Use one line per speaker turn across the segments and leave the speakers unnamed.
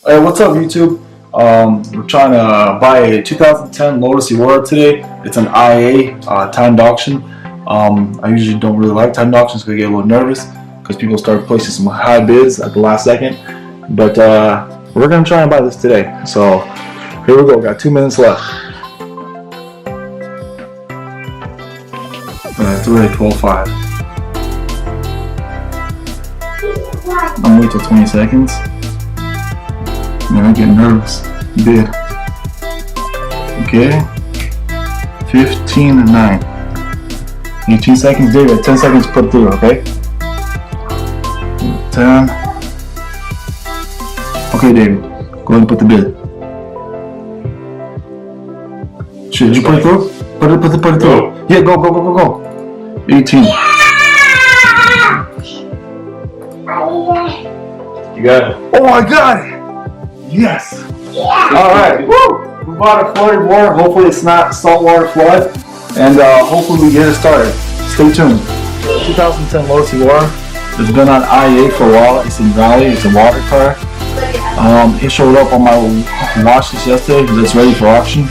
Hey, what's up, YouTube? We're trying to buy a 2010 Lotus Evora today. It's an IAAI timed auction. I usually don't really like timed auctions because I get a little nervous because people start placing some high bids at the last second. But we're gonna try and buy this today. So here we go. Got 2 minutes left. It's already 12:05. I'm gonna wait till 20 seconds. Man, I'm getting nervous. Bid. Okay. 15:09. 18 seconds, David. 10 seconds to put through, okay? 10. Okay, David. Go ahead and put the bid. Did you put it through? Put it through. Yeah, go. 18. You got it. Oh, I got it! Yes! Alright, woo! We bought a flooded water. Hopefully it's not saltwater flood. And hopefully we get it started. Stay tuned. 2010 Lotus Evora. It's been on IAAI for a while. It's in Valley. It's a water car. It showed up on my watch list yesterday because it's ready for auction.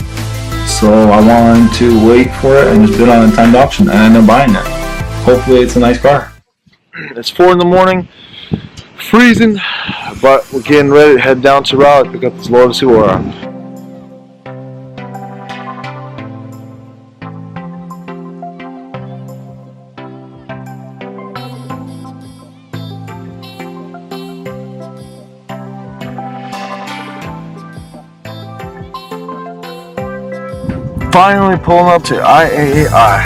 So I wanted to wait for it and it's been on a timed auction and I ended up buying it. Hopefully it's a nice car.
It's 4 in the morning. Freezing, but we're getting ready to head down to Raleigh to pick up this Lotus Evora. Finally pulling up to IAAI.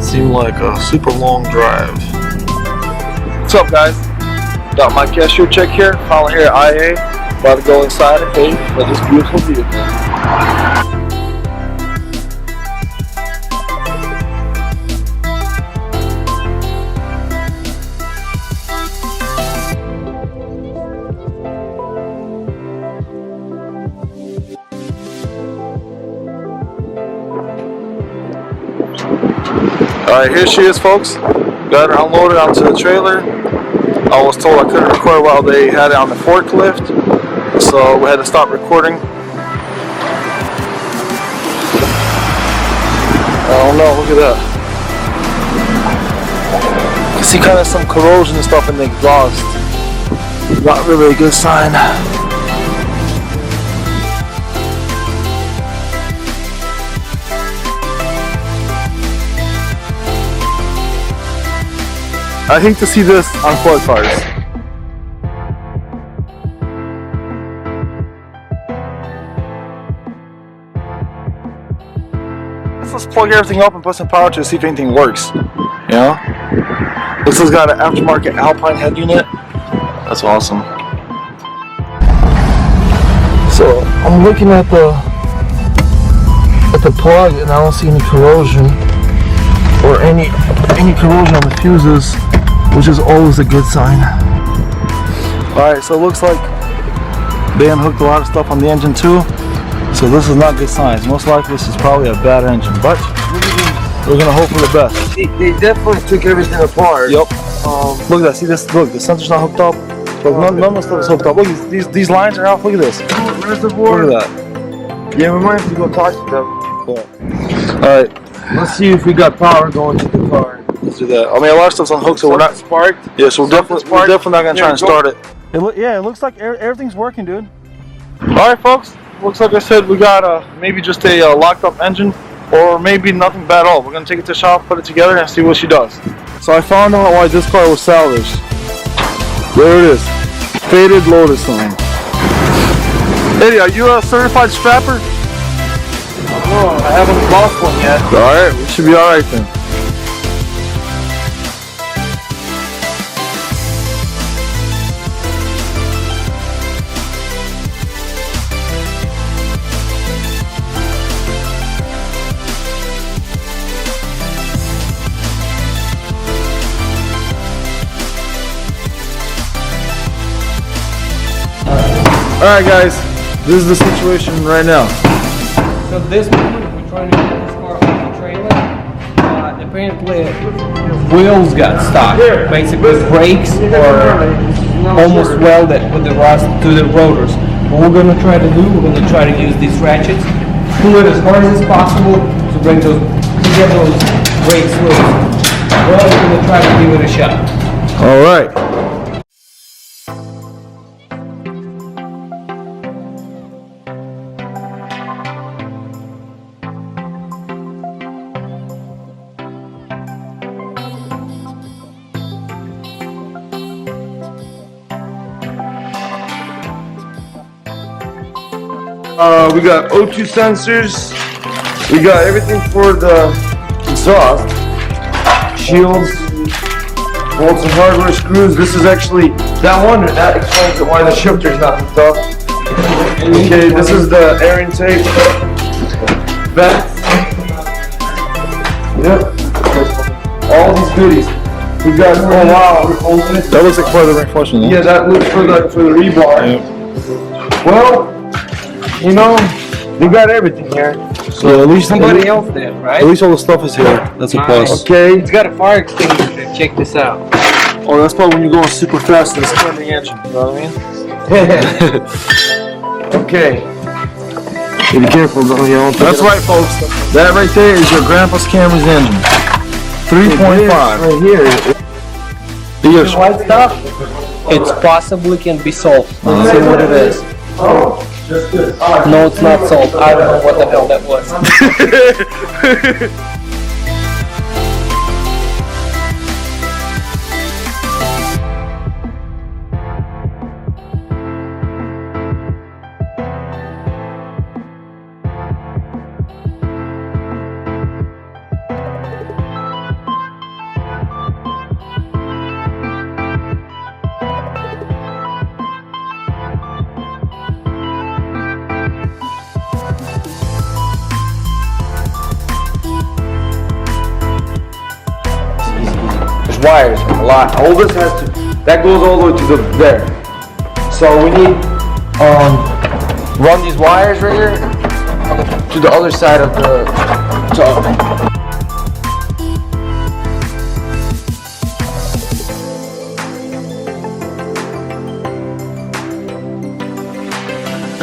Seemed like a super long drive. What's up, guys? Got my cashier check here. Finally here at IAAI. About to go inside and pay for this beautiful vehicle. Alright, here she is, folks. Got her unloaded onto the trailer. I was told I couldn't record while they had it on the forklift, so we had to stop recording. Oh no, look at that. You can see kind of some corrosion and stuff in the exhaust. Not really a good sign. I hate to see this on flood cars. Let's plug everything up and put some power to see if anything works. You know? This has got an aftermarket Alpine head unit. That's awesome. So I'm looking at the plug and I don't see any corrosion or any corrosion on the fuses, which is always a good sign. Alright, so it looks like they unhooked a lot of stuff on the engine too, so this is not good signs. Most likely this is probably a bad engine, but we're gonna hope for the best.
They definitely took everything apart.
Yep. Look at that, see this, look, the sensor's not hooked up. Look, none of the stuff is hooked up. Look, these lines are off, look at this.
Reservoir.
Look at that.
Yeah, we might have to go talk to them.
Yeah. Alright.
Let's see if we got power going to the car.
Let's do that. I mean, a lot of stuff's unhooked, so we're not
sparked.
Yeah, so we're definitely not gonna try and start it.
Yeah, it looks like everything's working, dude.
Alright, folks. Looks like I said we got maybe just a locked up engine, or maybe nothing bad at all. We're gonna take it to the shop, put it together, and see what she does. So I found out why this car was salvaged. There it is. Faded Lotus sign. Eddie, are you a certified strapper?
No, I haven't lost one yet.
Alright, we should be alright then. Alright guys, this is the situation right now.
So this moment, we're trying to get this car off the trailer. Apparently, wheels got stuck. Basically, brakes or almost welded with the rust to the rotors. What we're gonna try to do, we're gonna try to use these ratchets, pull it as hard as possible to bring those, to get those brakes loose. Well, we're gonna try to give it a shot.
All right. We got O2 sensors. We got everything for the exhaust. Shields. Bolts and hardware screws. This is actually that one. That explains why the shifter's not hooked up. Okay, this is the air intake. Vents. Yep. All these goodies. We got. Oh wow. That looks like part of the reinforcement. Yeah, that looks for the rebar. Yep. Well, you know, we got everything here. So at least
Somebody else did, right?
At least all the stuff is here. That's a plus. Okay.
It's got a fire extinguisher. Check this out.
Oh, that's probably when you're going super fast and it's turning the engine. You know what I mean? Okay. Be careful though, you know. That's right, folks. That right there is your grandpa's Camry's engine. 3.5. Right here.
The white stuff, it's possibly can be salt. Let's see what it is. No, it's not salt. I don't know what the hell that was.
Wires, a lot. All this has to, that goes all the way to there. So we need, run these wires right here to the other side of the tub.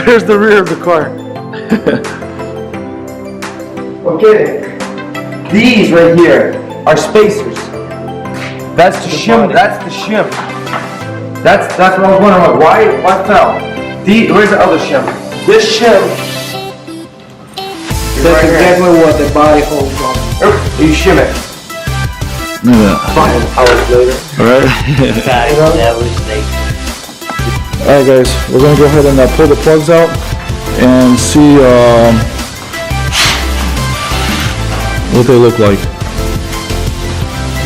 Here's the rear of the car. Okay, these right here are spacers. That's the shim. That's the shim. That's what I was wondering. Why fell? Where's the other shim? This shim.
That's exactly what the body holds on.
You shim it.
Look at
5 hours later.
Alright. Alright guys, we're going to go ahead and pull the plugs out and see what they look like.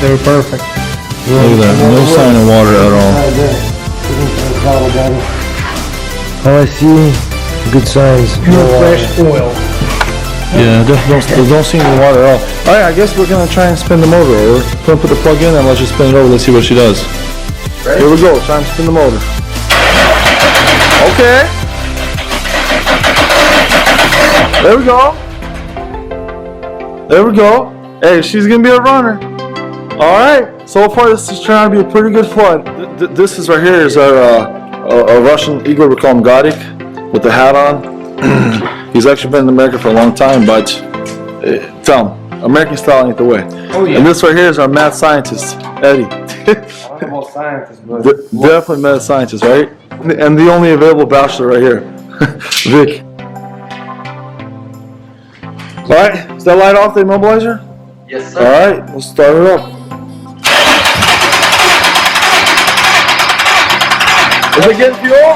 They're perfect.
Look at that, no sign of water at all.
Oh, I see. Good signs.
Pure fresh oil.
Yeah, don't see any water at all. Alright, I guess we're going to try and spin the motor over. We're going to put the plug in and let's just spin it over. Let's see what she does. Ready? Here we go, try and spin the motor. Okay. There we go. There we go. Hey, she's going to be a runner. Alright, so far this is trying to be a pretty good flight. This is right here is our Russian eagle, we call him Godik, with the hat on. He's actually been in America for a long time, but tell him, American style ain't the way.
Oh yeah.
And this right here is our mad scientist, Eddie. Definitely mad scientist, right? And the only available bachelor right here, Vic. Alright, is that light off, the immobilizer?
Yes, sir.
Alright, we'll start it up. Is it getting fuel?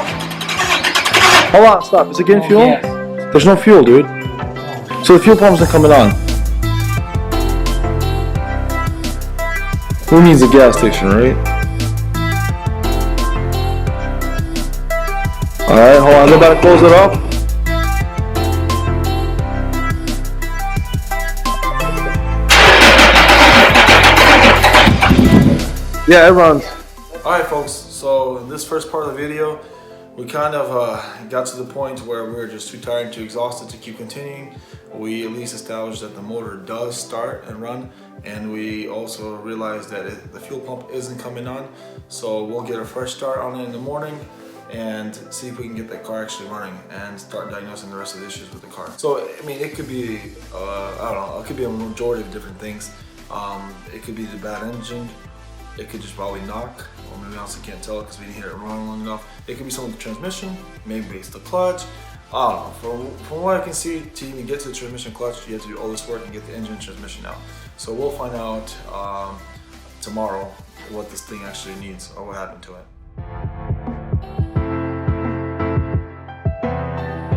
Hold on, stop. Is it getting fuel?
Yes.
There's no fuel, dude. So the fuel pump isn't coming on. Who needs a gas station, right? Alright, hold on. Go back, close it up. Yeah, it runs. Alright folks, so in this first part of the video,
we kind of got to the point where we were just too tired and too exhausted to keep continuing. We at least established that the motor does start and run, and we also realized that the fuel pump isn't coming on. So we'll get a fresh start on it in the morning and see if we can get that car actually running and start diagnosing the rest of the issues with the car. So, I mean, it could be, I don't know, it could be a majority of different things. It could be the bad engine. It could just probably knock, or maybe I also can't tell because we didn't hear it run long enough. It could be something with the transmission, maybe it's the clutch. I don't know, from what I can see, to even get to the transmission clutch, you have to do all this work and get the engine and transmission out. So we'll find out tomorrow what this thing actually needs or what happened to it.